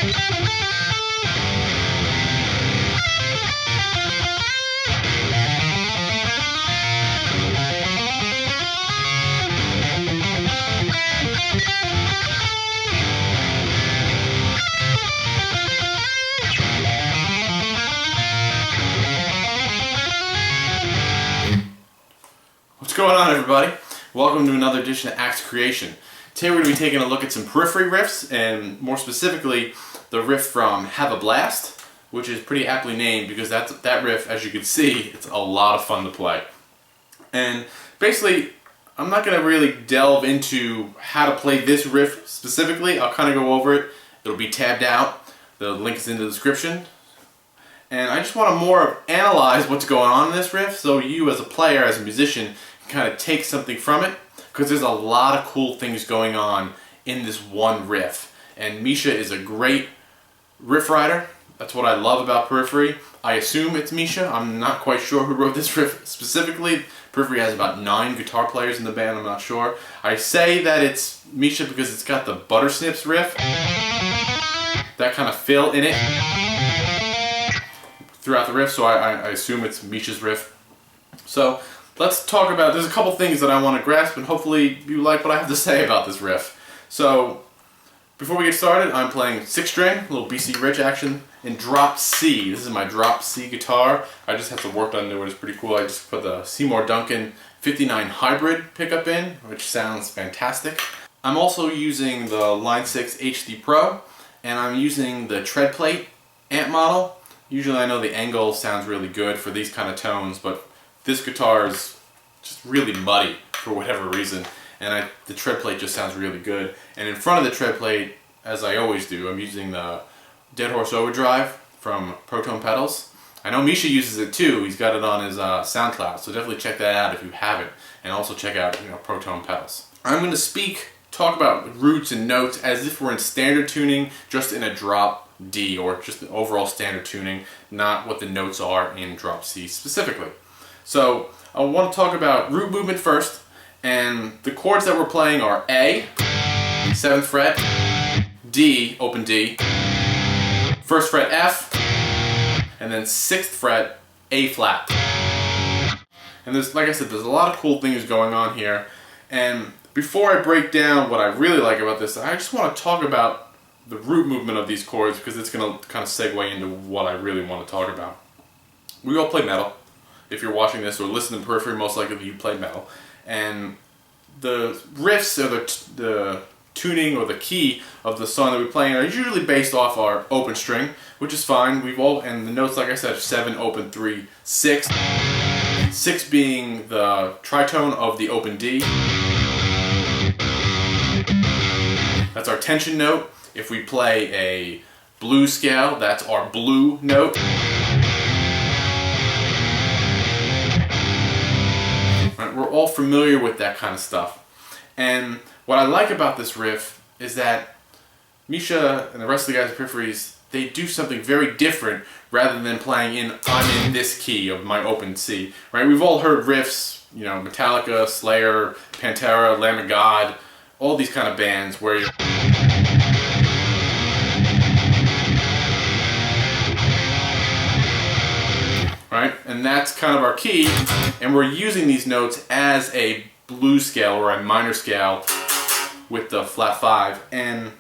What's going on, everybody? Welcome to another edition of Axe Creation. Today we're going to be taking a look at some Periphery riffs, and more specifically the riff from Have a Blast, which is pretty aptly named because that riff, as you can see, it's a lot of fun to play. And basically, I'm not going to really delve into how to play this riff specifically. I'll kind of go over it. It'll be tabbed out. The link is in the description. And I just want to more analyze what's going on in this riff, so you as a player, as a musician, can kind of take something from it, because there's a lot of cool things going on in this one riff. And Misha is a great riff writer. That's what I love about Periphery. I assume it's Misha. I'm not quite sure who wrote this riff specifically. Periphery has about 9 guitar players in the band, I'm not sure. I say that it's Misha because it's got the butter snips riff, that kind of fill in it throughout the riff, so I assume it's Misha's riff. So let's talk about, there's a couple things that I want to grasp, and hopefully you like what I have to say about this riff. So before we get started, I'm playing 6-string, a little BC Rich action, in drop C. This is my drop C guitar. I just have to work on it, it's pretty cool. I just put the Seymour Duncan 59 hybrid pickup in, which sounds fantastic. I'm also using the Line 6 HD Pro, and I'm using the tread plate amp model. Usually I know the angle sounds really good for these kind of tones, but this guitar is just really muddy for whatever reason, and the tread plate just sounds really good. And in front of the tread plate, as I always do, I'm using the Dead Horse Overdrive from Proton Pedals. I know Misha uses it too. He's got it on his SoundCloud, so definitely check that out if you haven't, and also check out Proton Pedals. I'm going to talk about roots and notes as if we're in standard tuning, just in a drop D, or just the overall standard tuning, not what the notes are in drop C specifically. So I want to talk about root movement first, and the chords that we're playing are A, 7th fret, D, open D, 1st fret F, and then 6th fret A flat. And there's, like I said, there's a lot of cool things going on here. And before I break down what I really like about this, I just want to talk about the root movement of these chords, because it's going to kind of segue into what I really want to talk about. We all play metal. If you're watching this or listening to Periphery, most likely you play metal. And the riffs, or the tuning or the key of the song that we're playing, are usually based off our open string, which is fine. And the notes, like I said, 7, open 3, 6. 6 being the tritone of the open D. That's our tension note. If we play a blues scale, that's our blue note. Right, we're all familiar with that kind of stuff. And what I like about this riff is that Misha and the rest of the guys at Peripheries, they do something very different rather than playing I'm in this key of my open C. Right? We've all heard riffs, Metallica, Slayer, Pantera, Lamb of God, all these kind of bands where you're right? And that's kind of our key, and we're using these notes as a blues scale or a minor scale with the flat 5. And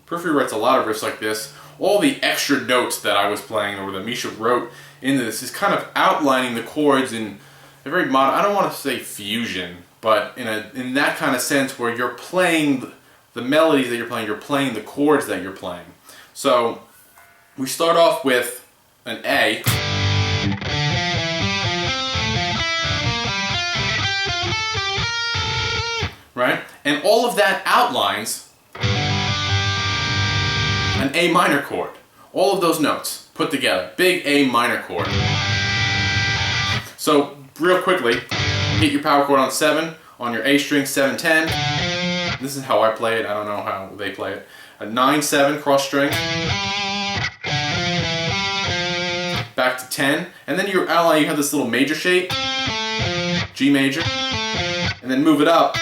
Periphery writes a lot of riffs like this. All the extra notes that I was playing, or that Misha wrote into this, is kind of outlining the chords in a very modern, I don't want to say fusion, but in that kind of sense where you're playing the melodies that you're playing the chords that you're playing. So we start off with an A. Right? And all of that outlines an A minor chord. All of those notes put together. Big A minor chord. So, real quickly, hit your power chord on 7, on your A string, 7-10. This is how I play it, I don't know how they play it. A 9-7 cross string. Back to 10. And then your outline, you have this little major shape. G major. And then move it up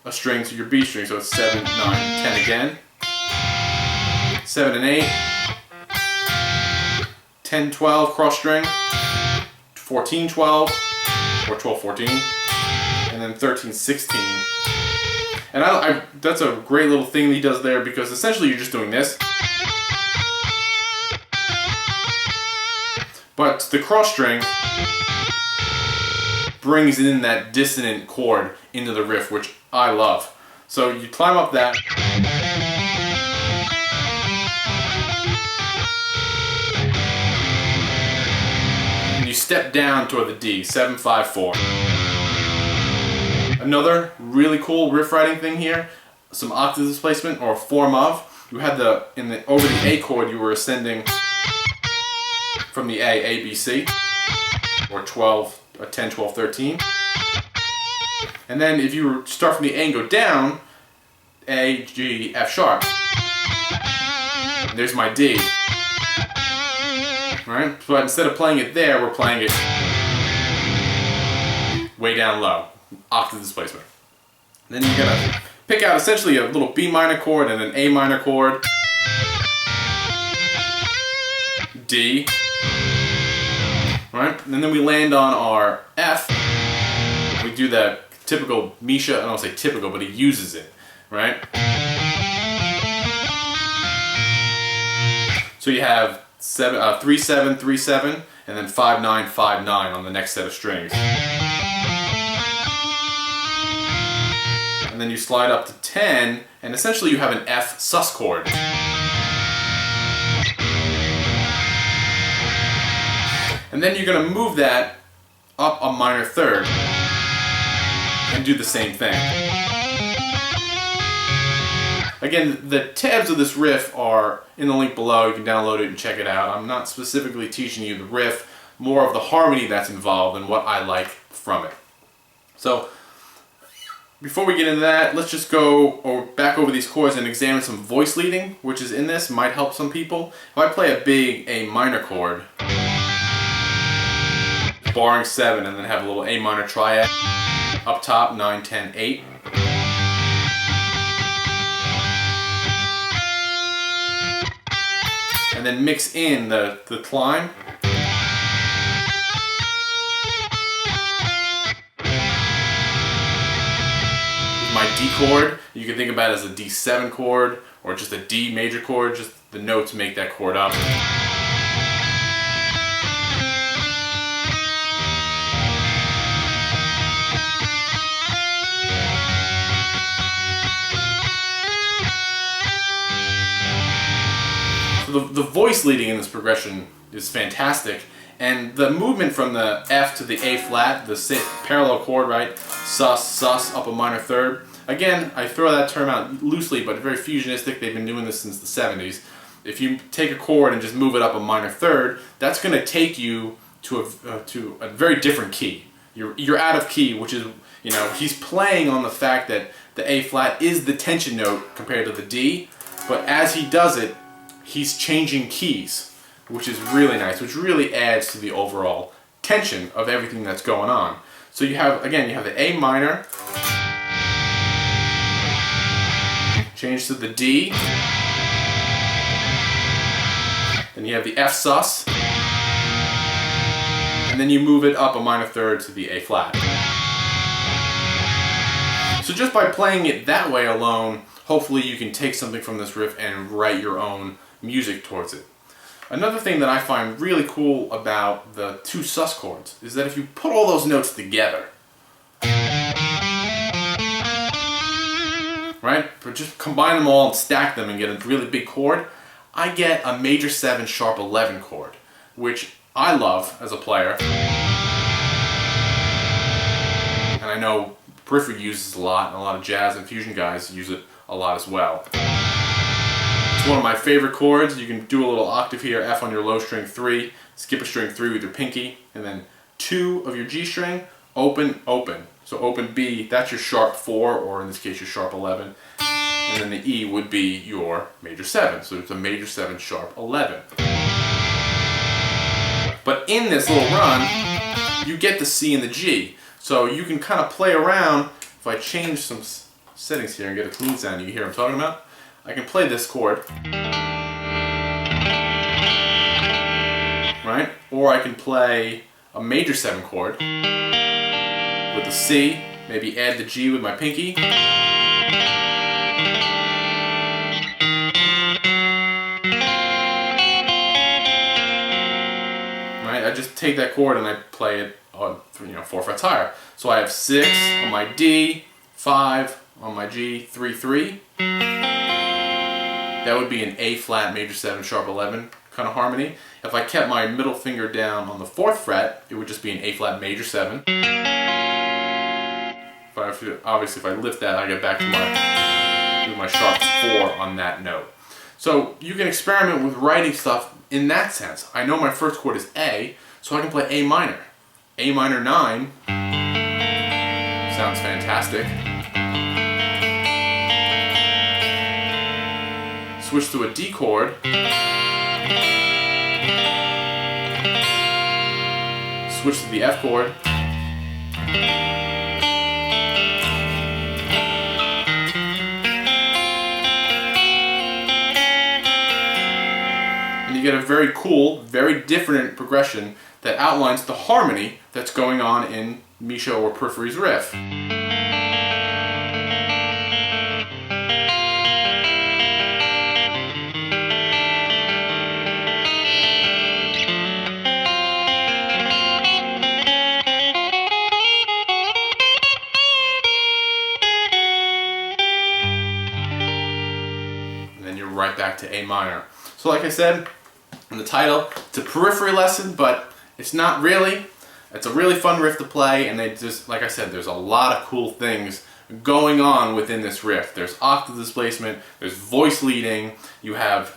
a string to your B string, so it's 7, 9, 10 again. 7 and 8, 10, 12 cross string, 14, 12, or 12, 14, and then 13, 16. And that's a great little thing that he does there, because essentially you're just doing this. But the cross string brings in that dissonant chord into the riff, which I love. So you climb up that. And you step down toward the D, 7, 5, 4. Another really cool riff writing thing here, some octave displacement or form of. You had over the A chord, you were ascending from the A, B, C, or 12, 10, 12, 13. And then if you start from the A and go down, A, G, F sharp. And there's my D. Right? But instead of playing it there, we're playing it way down low. Octave displacement. Then you're gonna pick out essentially a little B minor chord and an A minor chord. D. Right? And then we land on our F. We do the typical Misha, I don't say typical, but he uses it. Right? So you have 3, 7, 3, 7, and then 5, 9, 5, 9 on the next set of strings. And then you slide up to 10, and essentially you have an F sus chord. And then you're going to move that up a minor third and do the same thing. Again, the tabs of this riff are in the link below. You can download it and check it out. I'm not specifically teaching you the riff, more of the harmony that's involved and what I like from it. So, before we get into that, let's just go back over these chords and examine some voice leading, which is in this, might help some people. If I play a big A minor chord, barring 7, and then have a little A minor triad up top, 9, 10, 8. And then mix in the climb. My D chord, you can think about it as a D7 chord or just a D major chord, just the notes make that chord up. So the voice leading in this progression is fantastic, and the movement from the F to the A flat, the parallel chord, right? Sus, sus, up a minor third. Again, I throw that term out loosely, but very fusionistic. They've been doing this since the 70s. If you take a chord and just move it up a minor third, that's going to take you to a very different key. You're out of key, which is, he's playing on the fact that the A flat is the tension note compared to the D, but as he does it, he's changing keys, which is really nice, which really adds to the overall tension of everything that's going on. So you have the A minor, change to the D, then you have the F sus, and then you move it up a minor third to the A flat. So just by playing it that way alone, hopefully you can take something from this riff and write your own music towards it. Another thing that I find really cool about the 2 sus chords is that if you put all those notes together, right, but just combine them all and stack them and get a really big chord, I get a major 7 sharp 11 chord, which I love as a player. And I know Periphery uses a lot, and a lot of jazz and fusion guys use it a lot as well. It's one of my favorite chords. You can do a little octave here, F on your low string 3, skip a string 3 with your pinky, and then 2 of your G string, open, open. So open B, that's your sharp 4, or in this case your sharp 11. And then the E would be your major 7. So it's a major 7 sharp 11. But in this little run, you get the C and the G. So you can kind of play around. If I change some settings here and get a clean sound, you hear what I'm talking about? I can play this chord. right? Or I can play a major 7 chord with the C, maybe add the G with my pinky. Right? I just take that chord and I play it on 4 frets higher. So I have 6 on my D, 5 on my G, 3, 3. That would be an A flat major 7 sharp 11 kind of harmony. If I kept my middle finger down on the 4th fret, it would just be an A flat major 7. Obviously, if I lift that, I get back to my sharp 4 on that note. So you can experiment with writing stuff in that sense. I know my first chord is A, so I can play A minor. A minor 9 sounds fantastic. Switch to a D chord. Switch to the F chord. And you get a very cool, very different progression that outlines the harmony that's going on in Misha or Periphery's riff. Right back to A minor. So like I said in the title, it's a periphery lesson, but it's not really. It's a really fun riff to play, and like I said, there's a lot of cool things going on within this riff. There's octave displacement, there's voice leading, you have,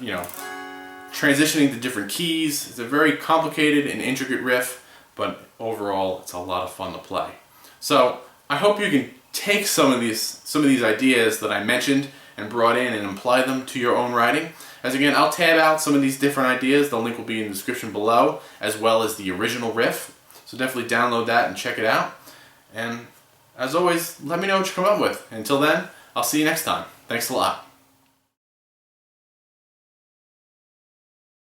transitioning to different keys. It's a very complicated and intricate riff, but overall it's a lot of fun to play. So I hope you can take some of these ideas that I mentioned and brought in and apply them to your own writing. As again, I'll tab out some of these different ideas. The link will be in the description below, as well as the original riff. So definitely download that and check it out. And as always, let me know what you come up with. Until then, I'll see you next time. Thanks a lot.